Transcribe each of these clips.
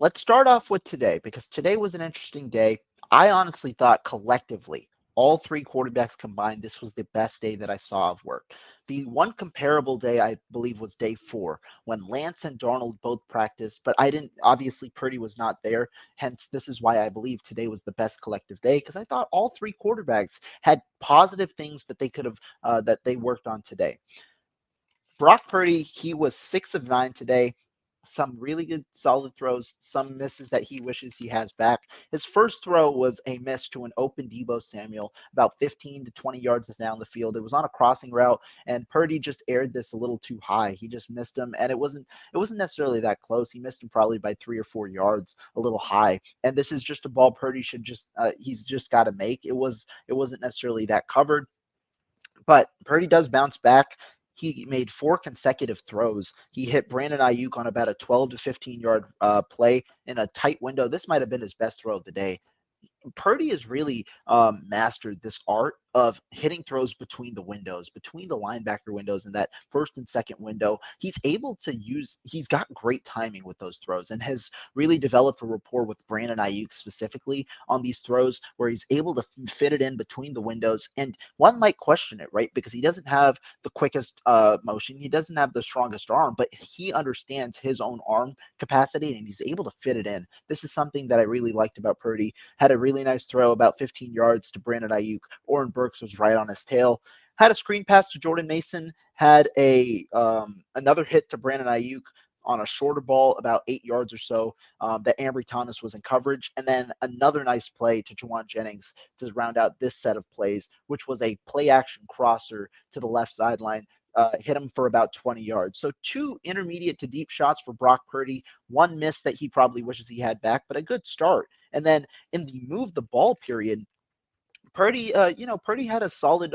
Let's start off with today because today was an interesting day. I honestly thought collectively, all three quarterbacks combined, this was the best day that I saw of work. The one comparable day I believe was day 4 when Lance and Darnold both practiced, but I didn't, obviously Purdy was not there. Hence, this is why I believe today was the best collective day because I thought all three quarterbacks had positive things that they could have, that they worked on today. Brock Purdy, he was 6 of 9 today. Some really good, solid throws, some misses that he wishes he has back. His first throw was a miss to an open Debo Samuel, about 15 to 20 yards down the field. It was on a crossing route, and Purdy just aired this a little too high. He just missed him, and it wasn't necessarily that close. He missed him probably by 3 or 4 yards, a little high. And this is just a ball Purdy should just he's just got to make. It wasn't necessarily that covered. But Purdy does bounce back. He made 4 consecutive throws. He hit Brandon Ayuk on about a 12 to 15 yard play in a tight window. This might have been his best throw of the day. Purdy has really mastered this art of hitting throws between the windows, between the linebacker windows and that first and second window. He's got great timing with those throws and has really developed a rapport with Brandon Ayuk specifically on these throws where he's able to fit it in between the windows. And one might question it, right? Because he doesn't have the quickest motion, he doesn't have the strongest arm, but he understands his own arm capacity and he's able to fit it in. This is something that I really liked about Purdy. Had a really nice throw about 15 yards to Brandon Ayuk. Oren Burks was right on his tail. Had a screen pass to Jordan Mason. Had a another hit to Brandon Ayuk on a shorter ball, about 8 yards or so, that Ambry Thomas was in coverage. And then another nice play to Juwan Jennings to round out this set of plays, which was a play action crosser to the left sideline. Hit him for about 20 yards. So 2 intermediate to deep shots for Brock Purdy. One miss that he probably wishes he had back, but a good start. And then in the move the ball period, Purdy had a solid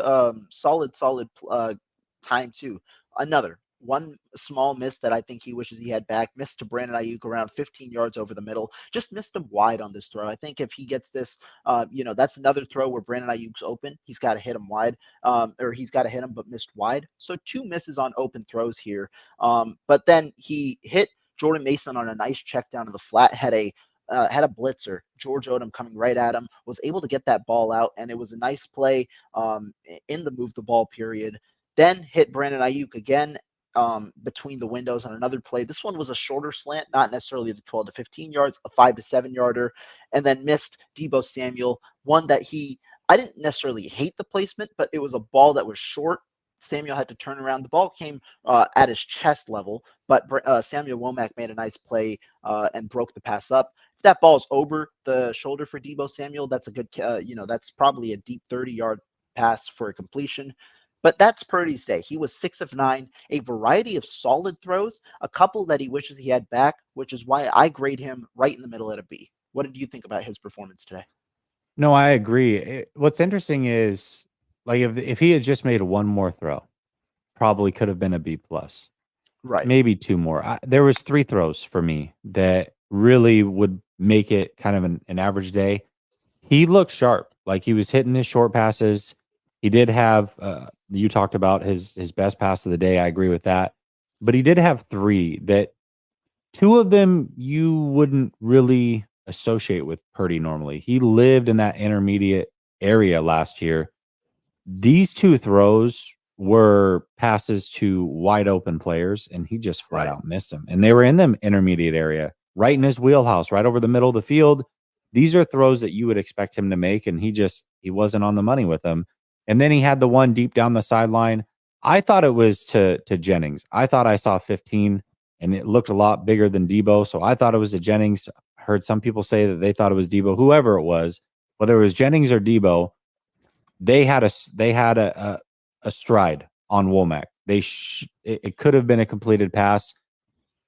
time too. Another one small miss that I think he wishes he had back. Missed to Brandon Ayuk around 15 yards over the middle. Just missed him wide on this throw. I think if he gets this, that's another throw where Brandon Ayuk's open. He's got to hit him wide, or he's got to hit him, but missed wide. So 2 misses on open throws here. But then he hit Jordan Mason on a nice check down to the flat. Had a blitzer, George Odom coming right at him, was able to get that ball out, and it was a nice play in the move the ball period. Then hit Brandon Ayuk again between the windows on another play. This one was a shorter slant, not necessarily the 12 to 15 yards, a 5 to 7 yarder, and then missed Debo Samuel, one that I didn't necessarily hate the placement, but it was a ball that was short. Samuel had to turn around. The ball came at his chest level, but Samuel Womack made a nice play and broke the pass up. If that ball's over the shoulder for Debo Samuel, that's a good, that's probably a deep 30-yard pass for a completion. But that's Purdy's day. He was 6 of 9, a variety of solid throws, a couple that he wishes he had back, which is why I grade him right in the middle at a B. What did you think about his performance today? No, I agree. What's interesting is like if he had just made one more throw, probably could have been a B plus, Right. maybe two more. There was 3 throws for me that really would make it kind of an average day. He looked sharp, like he was hitting his short passes. He did have you talked about his best pass of the day. I agree with that, but he did have 3 that 2 of them you wouldn't really associate with Purdy normally. He lived in that intermediate area last year. These 2 throws were passes to wide open players, and he just flat Right. out missed them. And they were in the intermediate area, right in his wheelhouse, right over the middle of the field. These are throws that you would expect him to make, and he wasn't on the money with them. And then he had the one deep down the sideline. I thought it was to Jennings. I thought I saw 15, and it looked a lot bigger than Debo. So I thought it was to Jennings. I heard some people say that they thought it was Debo, whoever it was, whether it was Jennings or Debo. They had a stride on Womack. It could have been a completed pass.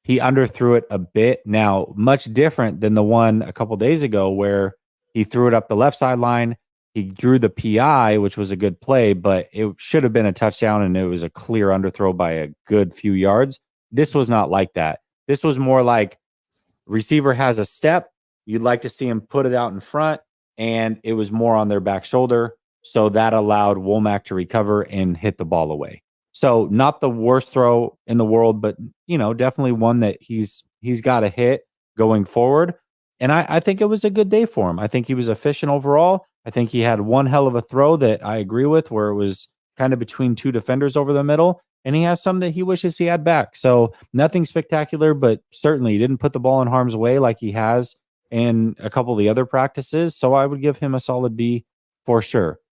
He underthrew it a bit. Now, much different than the one a couple days ago where he threw it up the left sideline. He drew the PI, which was a good play, but it should have been a touchdown, and it was a clear underthrow by a good few yards. This was not like that. This was more like receiver has a step. You'd like to see him put it out in front, and it was more on their back shoulder. So that allowed Womack to recover and hit the ball away. So not the worst throw in the world, but definitely one that he's got to hit. going forward. And I think it was a good day for him. I think he was efficient overall. I think he had one hell of a throw that I agree with, where it was kind of between two defenders over the middle. And he has some that he wishes he had back. So nothing spectacular, but certainly he didn't put the ball in harm's way like he has in a couple of the other practices. So I would give him a solid B for sure.